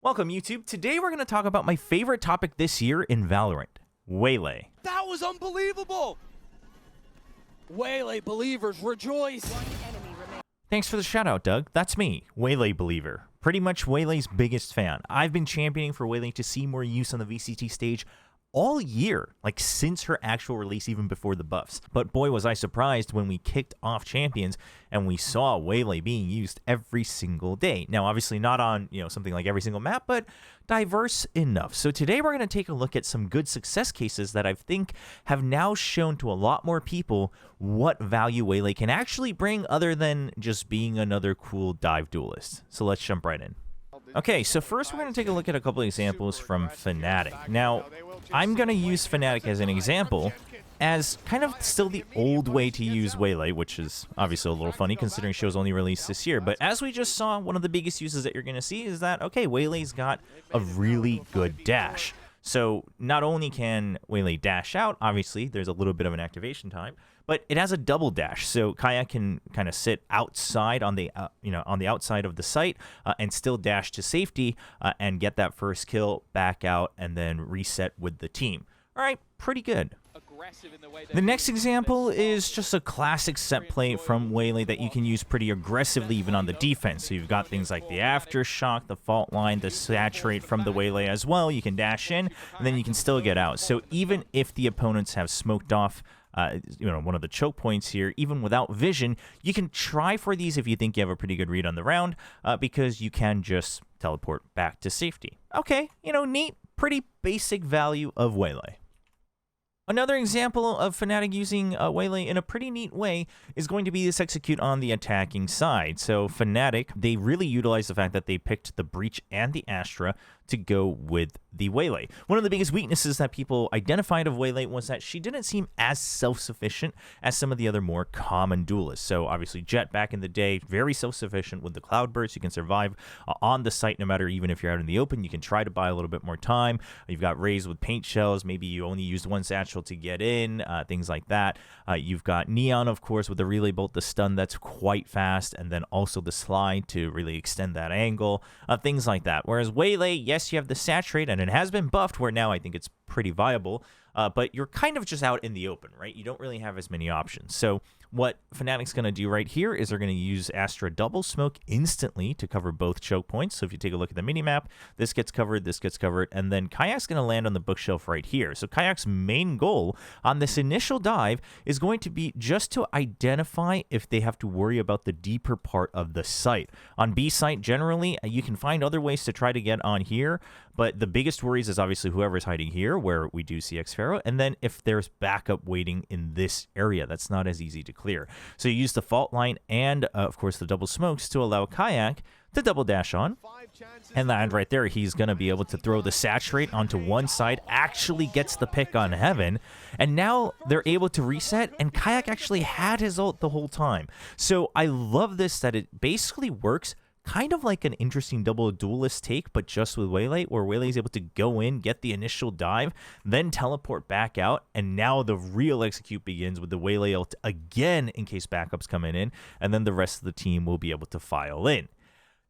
Welcome, YouTube. Today we're going to talk about my favorite topic this year in Valorant, Waylay. That was unbelievable! Waylay believers rejoice! Thanks for the shout out, Doug. That's me, Waylay believer. Pretty much Waylay's biggest fan. I've been championing for Waylay to see more use on the VCT stage all year, like since her actual release, even before the buffs. But boy, was I surprised when we kicked off Champions and we saw Waylay being used every single day. Now, obviously not on, something like every single map, but diverse enough. So today we're going to take a look at some good success cases that I think have now shown to a lot more people what value Waylay can actually bring other than just being another cool dive duelist. So let's jump right in. Okay, so first we're going to take a look at a couple of examples from Fnatic. Now, I'm going to use Fnatic as an example as kind of still the old way to use Waylay, which is obviously a little funny considering she was only released this year. But as we just saw, one of the biggest uses that you're going to see is that, okay, Waylay's got a really good dash. So not only can Waylay dash out, obviously there's a little bit of an activation time, but it has a double dash. So Kayak can kind of sit outside on the on the outside of the site and still dash to safety and get that first kill, back out, and then reset with the team. All right, pretty good. The next example is just a classic set play from Waylay that you can use pretty aggressively even on the defense. So you've got things like the aftershock, the fault line, the saturate from the Waylay as well. You can dash in, and then you can still get out. So even if the opponents have smoked off one of the choke points here, even without vision, you can try for these if you think you have a pretty good read on the round, because you can just teleport back to safety. Okay, neat, pretty basic value of Waylay. Another example of Fnatic using Waylay in a pretty neat way is going to be this execute on the attacking side. So Fnatic, they really utilize the fact that they picked the Breach and the Astra to go with the Waylay. One of the biggest weaknesses that people identified of Waylay was that she didn't seem as self-sufficient as some of the other more common duelists. So obviously Jett back in the day, very self-sufficient with the cloud burst. You can survive on the site no matter, even if you're out in the open. You can try to buy a little bit more time. You've got Raze with paint shells. Maybe you only used one satchel to get in, things like that. You've got Neon, of course, with the relay bolt, the stun that's quite fast, and then also the slide to really extend that angle, things like that. Whereas Waylay, yes, you have the saturate, and it has been buffed where now I think it's pretty viable, but you're kind of just out in the open, right? You don't really have as many options. So what Fnatic's going to do right here is they're going to use Astra double smoke instantly to cover both choke points. So if you take a look at the minimap, this gets covered, and then Kayak's going to land on the bookshelf right here. So Kayak's main goal on this initial dive is going to be just to identify if they have to worry about the deeper part of the site. On B site, generally, you can find other ways to try to get on here, but the biggest worries is obviously whoever's hiding here, where we do see Xpharaoh, and then if there's backup waiting in this area, that's not as easy to clear. So you use the fault line and, of course, the double smokes to allow Kayak to double dash on. And land right there, he's going to be able to throw the saturate onto one side, actually gets the pick on Heaven, and now they're able to reset, and Kayak actually had his ult the whole time. So I love this, that it basically works kind of like an interesting double duelist take, but just with Waylay, where Waylay is able to go in, get the initial dive, then teleport back out, and now the real execute begins with the Waylay ult again in case backups coming in, and then the rest of the team will be able to file in.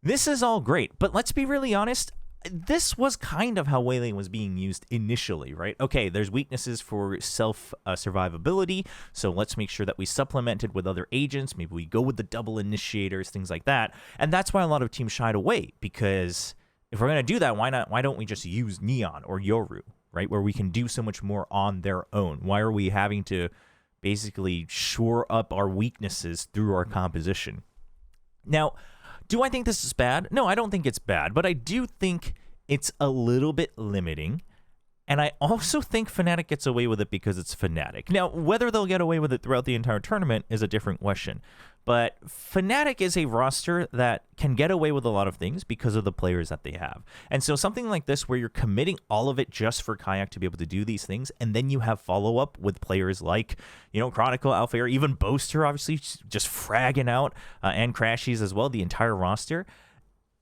This is all great, but let's be really honest, this was kind of how Waylay was being used initially, right? Okay, there's weaknesses for self-survivability, so let's make sure that we supplement it with other agents. Maybe we go with the double initiators, things like that. And that's why a lot of teams shied away, because if we're going to do that, why don't we just use Neon or Yoru, right? Where we can do so much more on their own. Why are we having to basically shore up our weaknesses through our composition? Now, do I think this is bad? No, I don't think it's bad, but I do think it's a little bit limiting. And I also think Fnatic gets away with it because it's Fnatic. Now, whether they'll get away with it throughout the entire tournament is a different question. But Fnatic is a roster that can get away with a lot of things because of the players that they have. And so something like this, where you're committing all of it just for Kayak to be able to do these things, and then you have follow-up with players like, Chronicle, Alpha, or even Boaster, obviously, just fragging out, and Crashies as well, the entire roster.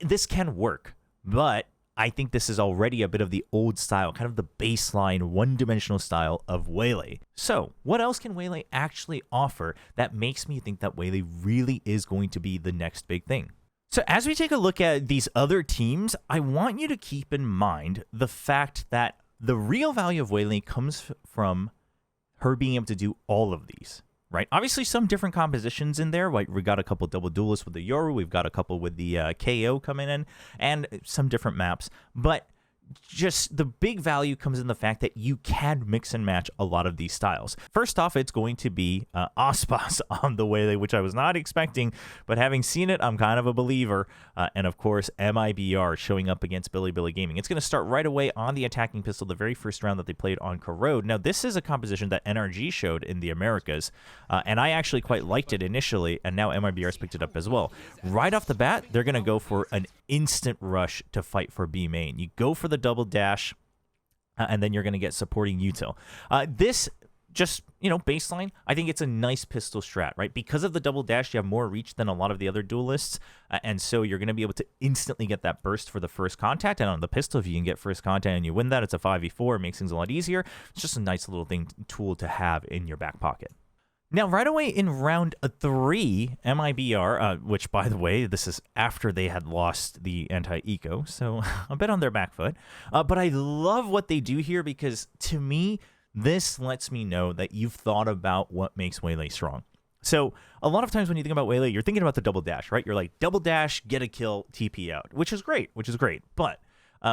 This can work, but I think this is already a bit of the old style, kind of the baseline one-dimensional style of Waylay. So what else can Waylay actually offer that makes me think that Waylay really is going to be the next big thing? So as we take a look at these other teams, I want you to keep in mind the fact that the real value of Waylay comes from her being able to do all of these, right? Obviously, some different compositions in there. Like we got a couple double duelists with the Yoru, we've got a couple with the KO coming in, and some different maps. But just the big value comes in the fact that you can mix and match a lot of these styles. First off, it's going to be Aspas on the Waylay, which I was not expecting, but having seen it, I'm kind of a believer. And of course, MIBR showing up against Billy Gaming. It's going to start right away on the attacking pistol, the very first round that they played on Corrode. Now, this is a composition that NRG showed in the Americas, and I actually quite liked it initially, and now MIBR's picked it up as well. Right off the bat, they're going to go for an instant rush to fight for B main. You go for the double dash, and then you're going to get supporting util. This just, baseline, I think it's a nice pistol strat, right? Because of the double dash, you have more reach than a lot of the other duelists, and so you're going to be able to instantly get that burst for the first contact, and on the pistol, if you can get first contact and you win that, it's a 5v4, it makes things a lot easier. It's just a nice little tool to have in your back pocket. Now, right away in round 3, MIBR, which, by the way, this is after they had lost the anti-eco, so a bit on their back foot. But I love what they do here because, to me, this lets me know that you've thought about what makes Waylay strong. So a lot of times when you think about Waylay, you're thinking about the double dash, right? You're like, double dash, get a kill, TP out, which is great. But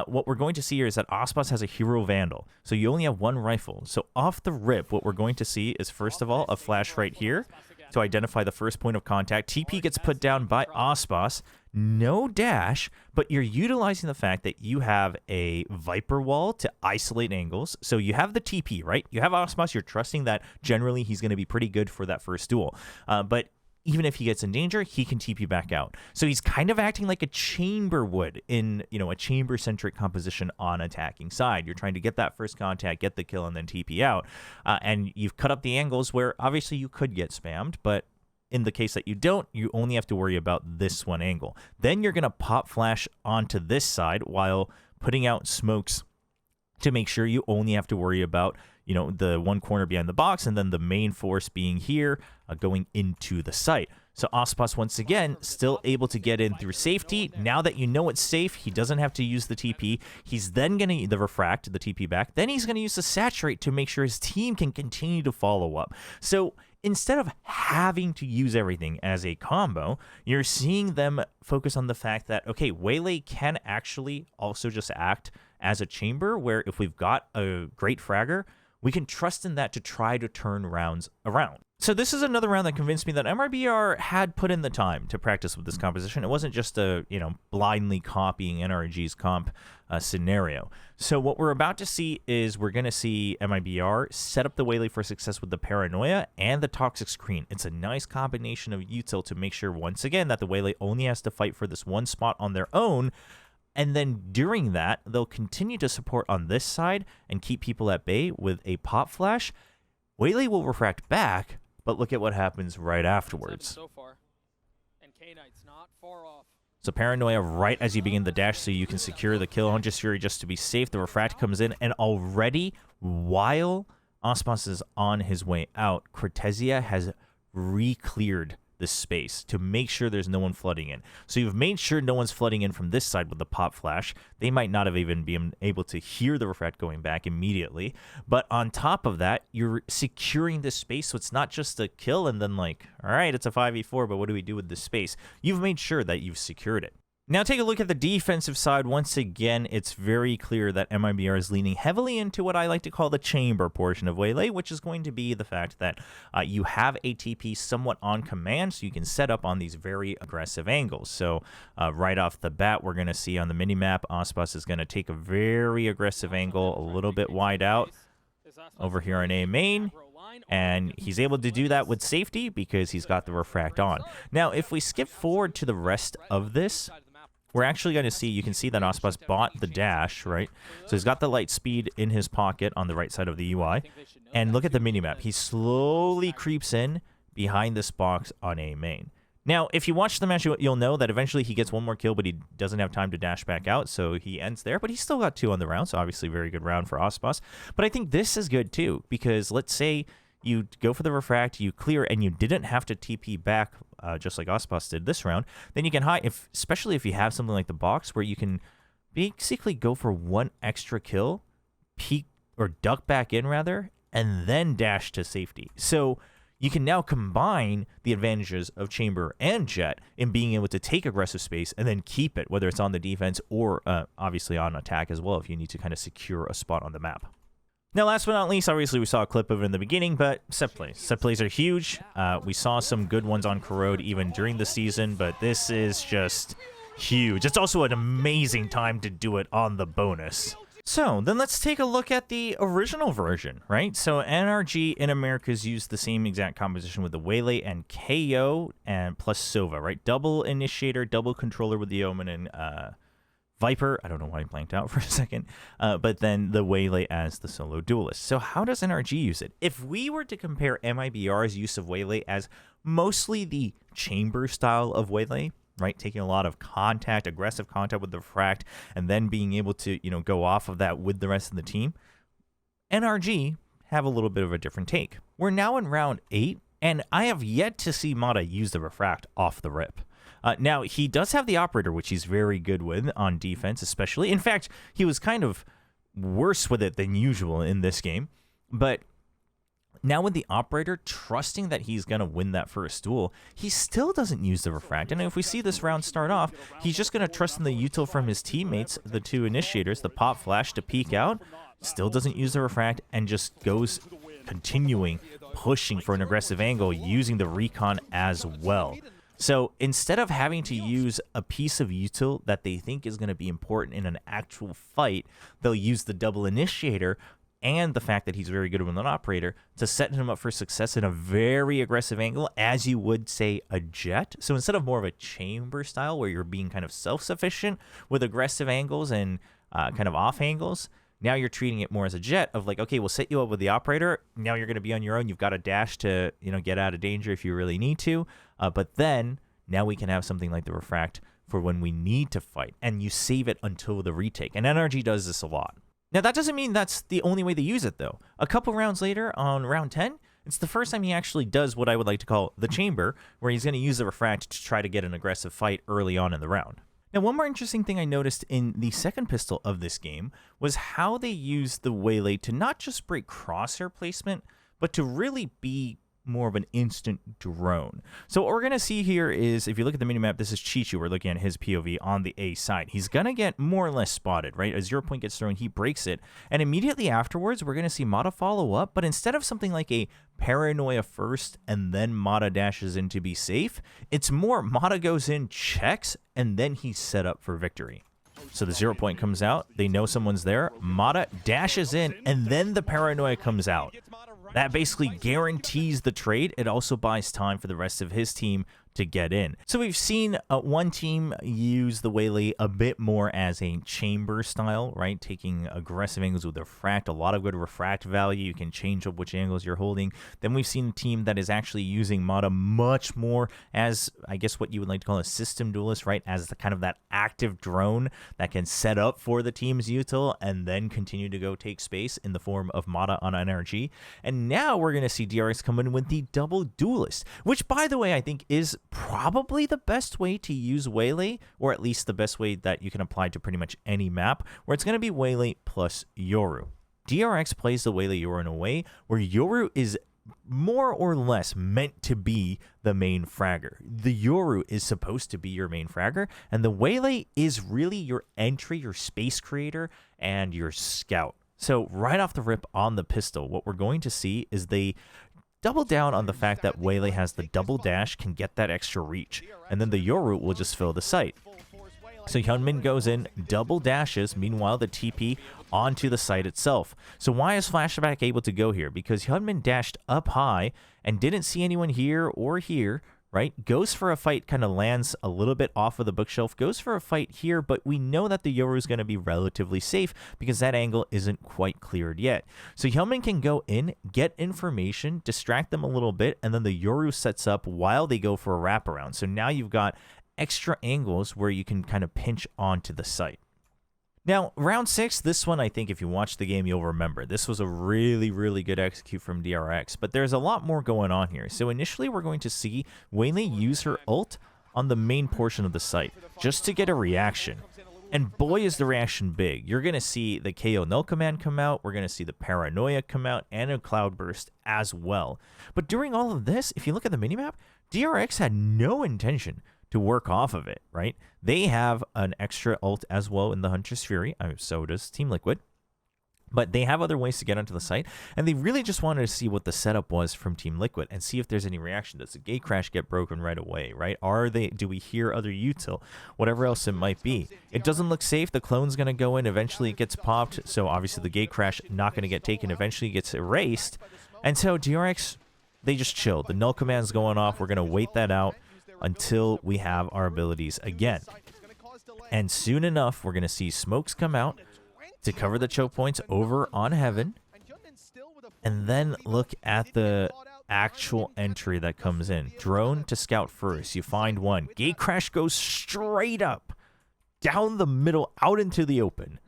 what we're going to see here is that Aspas has a Hero Vandal, so you only have one rifle. So off the rip, what we're going to see is, first of all, a flash right here to identify the first point of contact. TP gets put down by Aspas. No dash, but you're utilizing the fact that you have a Viper wall to isolate angles. So you have the TP, right? You have Aspas. You're trusting that generally he's going to be pretty good for that first duel. But even if he gets in danger, he can TP back out. So he's kind of acting like a chamber would in, a chamber-centric composition on attacking side. You're trying to get that first contact, get the kill, and then TP out. And you've cut up the angles where obviously you could get spammed, but in the case that you don't, you only have to worry about this one angle. Then you're going to pop flash onto this side while putting out smokes to make sure you only have to worry about the one corner behind the box, and then the main force being here, going into the site. So Aspas, once again, still able to get in through safety. Now that you know it's safe, he doesn't have to use the TP. He's then going to the refract, the TP back. Then he's going to use the saturate to make sure his team can continue to follow up. So instead of having to use everything as a combo, you're seeing them focus on the fact that, okay, Waylay can actually also just act as a chamber, where if we've got a great fragger, we can trust in that to try to turn rounds around. So this is another round that convinced me that MIBR had put in the time to practice with this composition. It wasn't just a, blindly copying NRG's comp scenario. So what we're about to see is we're going to see MIBR set up the Waylay for success with the Paranoia and the Toxic Screen. It's a nice combination of util to make sure, once again, that the Waylay only has to fight for this one spot on their own. And then during that, they'll continue to support on this side and keep people at bay with a pop flash. Waylay will refract back, but look at what happens right afterwards. So far. And K-Knight's not far off. So Paranoia right as you begin the dash so you can secure the kill. Hunter's Fury just to be safe. The refract comes in, and already, while Aspas is on his way out, Cortesia has re-cleared this space to make sure there's no one flooding in. So you've made sure no one's flooding in from this side with the pop flash. They might not have even been able to hear the refract going back immediately. But on top of that, you're securing this space, so it's not just a kill and then like, all right, it's a 5v4, but what do we do with this space? You've made sure that you've secured it. Now take a look at the defensive side. Once again, it's very clear that MIBR is leaning heavily into what I like to call the chamber portion of Waylay, which is going to be the fact that you have ATP somewhat on command, so you can set up on these very aggressive angles. So right off the bat, we're going to see on the minimap, Aspas is going to take a very aggressive angle, a little bit wide out over here on A main. And he's able to do that with safety because he's got the refract on. Now, if we skip forward to the rest of this, we're actually going to see, you can see that Aspas bought the dash, right? So he's got the light speed in his pocket on the right side of the UI. And look at the minimap. He slowly creeps in behind this box on A main. Now, if you watch the match, you'll know that eventually he gets one more kill, but he doesn't have time to dash back out, so he ends there. But he's still got 2 on the round, so obviously very good round for Aspas. But I think this is good too, because let's say you go for the refract, you clear, and you didn't have to TP back just like Ospas did this round, then you can hide, especially if you have something like the box where you can basically go for one extra kill, peek or duck back in rather, and then dash to safety. So you can now combine the advantages of Chamber and Jett in being able to take aggressive space and then keep it, whether it's on the defense or obviously on attack as well if you need to kind of secure a spot on the map. Now, last but not least, obviously we saw a clip of it in the beginning, but set plays. Set plays are huge. We saw some good ones on Corrode even during the season, but this is just huge. It's also an amazing time to do it on the bonus. So then let's take a look at the original version, right? So NRG in Americas used the same exact composition with the Waylay and KO and plus Sova, right? Double initiator, double controller with the Omen and Viper. I don't know why I blanked out for a second. But then the Waylay as the solo duelist. So how does NRG use it? If we were to compare MIBR's use of Waylay as mostly the chamber style of Waylay, right, taking a lot of contact, aggressive contact with the refract, and then being able to, go off of that with the rest of the team, NRG have a little bit of a different take. We're now in round 8, and I have yet to see Mata use the refract off the rip. Now, he does have the operator, which he's very good with on defense, especially. In fact, he was kind of worse with it than usual in this game, but now with the operator trusting that he's going to win that first duel, he still doesn't use the refract. And if we see this round start off, he's just going to trust in the util from his teammates, the two initiators, the pop flash to peek out, still doesn't use the refract, and just goes continuing, pushing for an aggressive angle, using the recon as well. So instead of having to use a piece of util that they think is going to be important in an actual fight, they'll use the double initiator and the fact that he's very good with an operator to set him up for success in a very aggressive angle, as you would say a Jett. So instead of more of a chamber style where you're being kind of self-sufficient with aggressive angles and kind of off angles, now you're treating it more as a Jett of like, okay, we'll set you up with the operator. Now you're going to be on your own. You've got a dash to, get out of danger if you really need to. But then now we can have something like the refract for when we need to fight, and you save it until the retake. And NRG does this a lot. Now, that doesn't mean that's the only way they use it, though. A couple rounds later, on round 10, it's the first time he actually does what I would like to call the chamber, where he's going to use the refract to try to get an aggressive fight early on in the round. Now, one more interesting thing I noticed in the second pistol of this game was how they used the Waylay to not just break crosshair placement, but to really be more of an instant drone. So what we're going to see here is, if you look at the minimap, this is Chichu. We're looking at his POV on the A side. He's going to get more or less spotted, right? A 0 point gets thrown, he breaks it. And immediately afterwards, we're going to see Mata follow up. But instead of something like a paranoia first and then Mata dashes in to be safe, it's more Mata goes in, checks, and then he's set up for victory. So the 0 point comes out. They know someone's there. Mata dashes in, and then the paranoia comes out. That basically guarantees the trade. It also buys time for the rest of his team to get in. So we've seen one team use the Waylay a bit more as a chamber style, right? Taking aggressive angles with refract, a lot of good refract value. You can change up which angles you're holding. Then we've seen a team that is actually using Mata much more as, I guess, what you would like to call a system duelist, right? As the kind of that active drone that can set up for the team's util and then continue to go take space in the form of Mata on NRG. And now we're going to see DRX come in with the double duelist, which, by the way, I think is probably the best way to use Waylay, or at least the best way that you can apply to pretty much any map, where it's going to be Waylay plus Yoru. DRX plays the Waylay Yoru in a way where Yoru is more or less meant to be the main fragger. The Yoru is supposed to be your main fragger, and the Waylay is really your entry, your space creator, and your scout. So right off the rip on the pistol, what we're going to see is they double down on the fact that Waylay has the double dash, can get that extra reach, and then the Yoru will just fill the site. So Hyunmin goes in, double dashes, meanwhile the TP onto the site itself. So why is Flashback able to go here? Because Hyunmin dashed up high and didn't see anyone here or here, right? Goes for a fight, kind of lands a little bit off of the bookshelf, goes for a fight here, but we know that the Yoru is going to be relatively safe because that angle isn't quite cleared yet. So Hyunmin can go in, get information, distract them a little bit, and then the Yoru sets up while they go for a wraparound. So now you've got extra angles where you can kind of pinch onto the site. Now, round 6, this one, I think if you watch the game, you'll remember. This was a really, really good execute from DRX, but there's a lot more going on here. So initially, we're going to see Waylay use her ult on the main portion of the site, just to get a reaction. And boy, is the reaction big. You're going to see the KO null command come out, we're going to see the paranoia come out, and a cloudburst as well. But during all of this, if you look at the minimap, DRX had no intention to work off of it, right? They have an extra ult as well in the Hunter's Fury, so does Team Liquid. But they have other ways to get onto the site, and they really just wanted to see what the setup was from Team Liquid and see if there's any reaction. Does the gate crash get broken right away, right? Do we hear other util? Whatever else it might be. It doesn't look safe. The clone's going to go in. Eventually it gets popped, so obviously the gate crash not going to get taken. Eventually it gets erased. And so DRX, they just chilled. The null command's going off. We're going to wait that out until we have our abilities again. And soon enough, we're going to see smokes come out to cover the choke points over on Heaven. And then look at the actual entry that comes in. Drone to scout first. You find one. Gate crash goes straight up, down the middle, out into the open,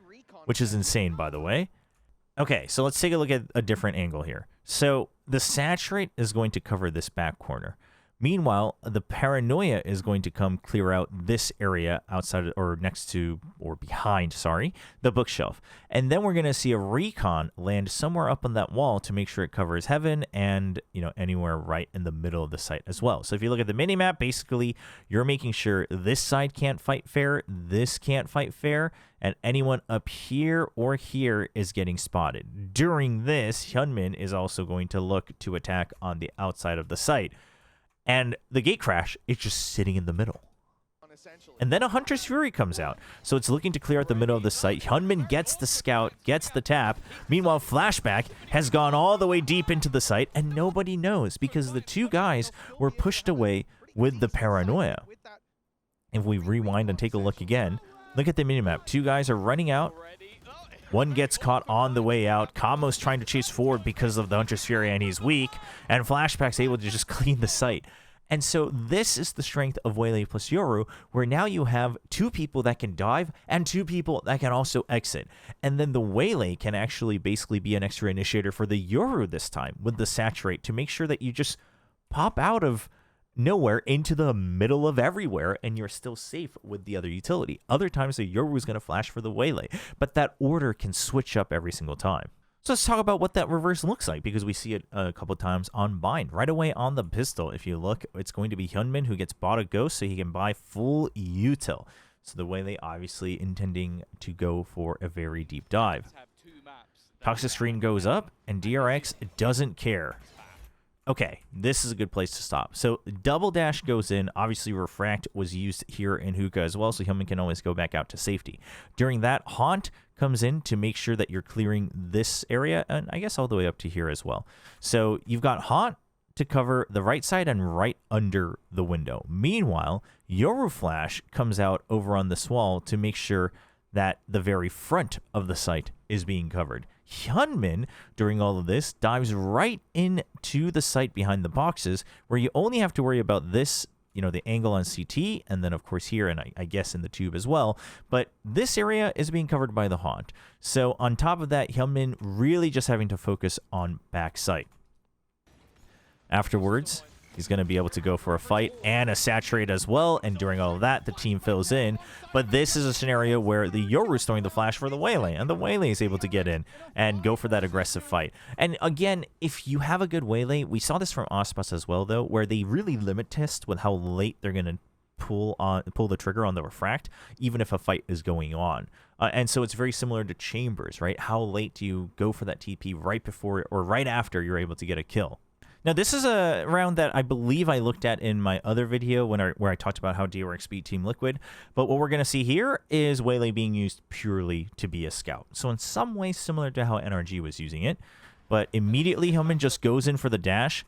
which is insane, by the way. Okay, so let's take a look at a different angle here. So the saturate is going to cover this back corner. Meanwhile, the paranoia is going to come clear out this area outside or next to or behind, sorry, the bookshelf. And then we're going to see a recon land somewhere up on that wall to make sure it covers Heaven and, you know, anywhere right in the middle of the site as well. So if you look at the minimap, basically you're making sure this side can't fight fair, this can't fight fair, and anyone up here or here is getting spotted. During this, Hyunmin is also going to look to attack on the outside of the site. And the gate crash is just sitting in the middle. And then a Hunter's Fury comes out. So it's looking to clear out the middle of the site. Hyunmin gets the scout, gets the tap. Meanwhile, Flashback has gone all the way deep into the site, and nobody knows because the two guys were pushed away with the paranoia. If we rewind and take a look again, look at the minimap. Two guys are running out. One gets caught on the way out. Kamo's trying to chase forward because of the Hunter's Fury, and he's weak. And Flashback's able to just clean the site. And so this is the strength of Waylay plus Yoru, where now you have two people that can dive and two people that can also exit. And then the Waylay can actually basically be an extra initiator for the Yoru this time with the saturate to make sure that you just pop out of nowhere into the middle of everywhere, and you're still safe with the other utility. Other times, the Yoru is going to flash for the Waylay, but that order can switch up every single time. So let's talk about what that reverse looks like, because we see it a couple times on Bind. Right away on the pistol, if you look, it's going to be Hyunmin who gets bought a Ghost so he can buy full util. So the Waylay obviously intending to go for a very deep dive. Toxic Screen goes up, and DRX doesn't care. Okay, this is a good place to stop. So double dash goes in. Obviously, Refract was used here in Hookah as well, so Hyunmin can always go back out to safety. During that, Haunt comes in to make sure that you're clearing this area, and I guess all the way up to here as well. So you've got Haunt to cover the right side and right under the window. Meanwhile, Yoru Flash comes out over on this wall to make sure that the very front of the site is being covered. Hyunmin, during all of this, dives right into the site behind the boxes, where you only have to worry about this, you know, the angle on CT, and then, of course, here, and I guess in the tube as well. But this area is being covered by the Haunt. So on top of that, Hyunmin really just having to focus on back site. Afterwards, he's going to be able to go for a fight and a saturate as well, and during all of that, the team fills in. But this is a scenario where the Yoru is throwing the flash for the Waylay, and the Waylay is able to get in and go for that aggressive fight. And again, if you have a good Waylay, we saw this from Ospas as well, though, where they really limit test with how late they're going to pull the trigger on the Refract, even if a fight is going on. And so it's very similar to Chambers, right? How late do you go for that TP right before or right after you're able to get a kill? Now, this is a round that I believe I looked at in my other video where I talked about how DRX beat Team Liquid. But what we're going to see here is Waylay being used purely to be a scout. So in some ways similar to how NRG was using it. But immediately, Hyunmin just goes in for the dash.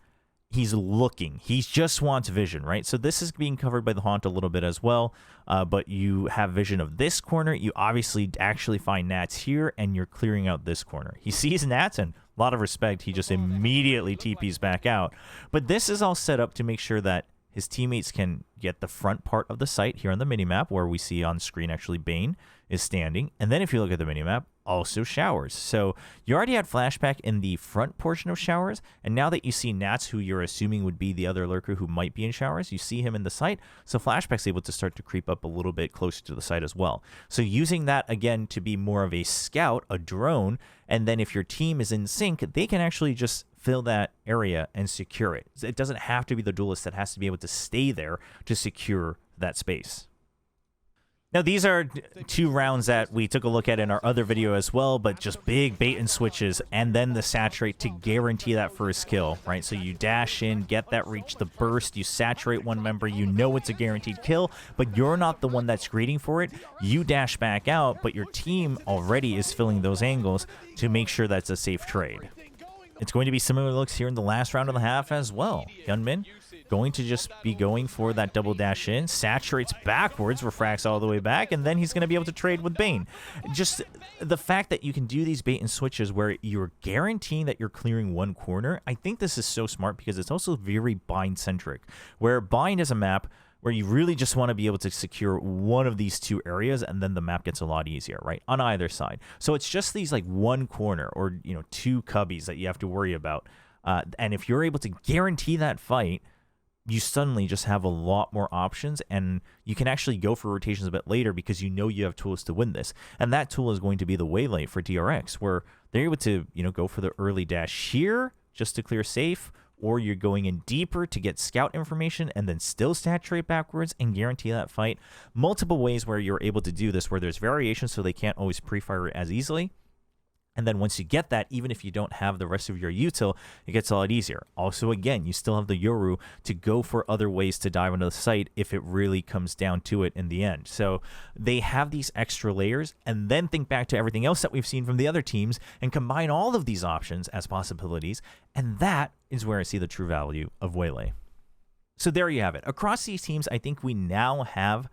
He's looking. He just wants vision, right? So this is being covered by the Haunt a little bit as well. But you have vision of this corner. You obviously actually find Nats here, and you're clearing out this corner. He sees Nats, and a lot of respect, he just immediately TPs back out. But this is all set up to make sure that his teammates can get the front part of the site here on the minimap, where we see on screen actually Bane is standing. And then if you look at the minimap, also Showers. So you already had Flashback in the front portion of Showers, and now that you see Nats, who you're assuming would be the other lurker who might be in Showers, you see him in the site. So Flashback's able to start to creep up a little bit closer to the site as well. So using that again to be more of a scout, a drone, and then if your team is in sync, they can actually just fill that area and secure it. It doesn't have to be the duelist that has to be able to stay there to secure that space. Now, these are 2 rounds that we took a look at in our other video as well, but just big bait and switches, and then the saturate to guarantee that first kill, right? So you dash in, get that reach, the burst, you saturate one member, you know it's a guaranteed kill, but you're not the one that's greeting for it. You dash back out, but your team already is filling those angles to make sure that's a safe trade. It's going to be similar looks here in the last round of the half as well. Gunman going to just be going for that double dash in, saturates backwards, refracts all the way back, and then he's going to be able to trade with Bane. Just the fact that you can do these bait and switches where you're guaranteeing that you're clearing one corner, I think this is so smart because it's also very bind-centric, where bind is a map where you really just want to be able to secure one of these 2 areas, and then the map gets a lot easier, right, on either side. So it's just these like one corner or 2 cubbies that you have to worry about. And if you're able to guarantee that fight, you suddenly just have a lot more options, and you can actually go for rotations a bit later because you know you have tools to win this. And that tool is going to be the Waylay for DRX, where they're able to, go for the early dash here just to clear safe, or you're going in deeper to get scout information and then still saturate backwards and guarantee that fight. Multiple ways where you're able to do this, where there's variations so they can't always pre-fire it as easily. And then once you get that, even if you don't have the rest of your util, it gets a lot easier. Also, again, you still have the Yoru to go for other ways to dive into the site if it really comes down to it in the end. So they have these extra layers, and then think back to everything else that we've seen from the other teams and combine all of these options as possibilities. And that is where I see the true value of Waylay. So there you have it. Across these teams, I think we now have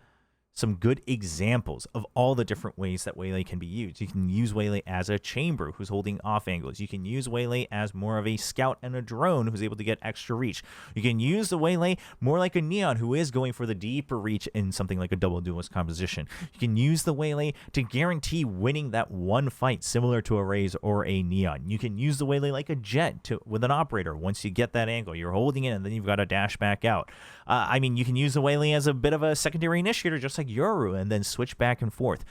some good examples of all the different ways that Waylay can be used. You can use Waylay as a chamber who's holding off angles. You can use Waylay as more of a scout and a drone who's able to get extra reach. You can use the Waylay more like a Neon who is going for the deeper reach in something like a double duelist composition. You can use the Waylay to guarantee winning that one fight similar to a Raze or a Neon. You can use the Waylay like a Jett with an operator. Once you get that angle, you're holding it and then you've got to dash back out. You can use the Waylay as a bit of a secondary initiator just like Yoru, and then switch back and forth.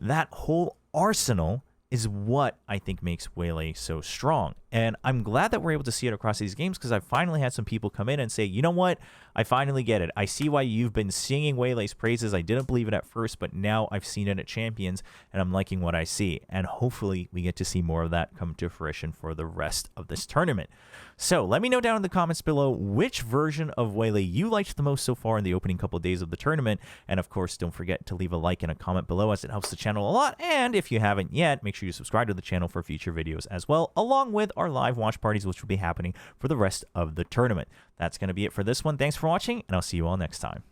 That whole arsenal is what I think makes Waylay so strong. And I'm glad that we're able to see it across these games because I've finally had some people come in and say, you know what? I finally get it. I see why you've been singing Waylay's praises. I didn't believe it at first, but now I've seen it at Champions and I'm liking what I see. And hopefully we get to see more of that come to fruition for the rest of this tournament. So let me know down in the comments below which version of Waylay you liked the most so far in the opening couple of days of the tournament. And of course, don't forget to leave a like and a comment below as it helps the channel a lot. And if you haven't yet, make sure you subscribe to the channel for future videos as well, along with our live watch parties, which will be happening for the rest of the tournament. That's going to be it for this one. Thanks for watching, and I'll see you all next time.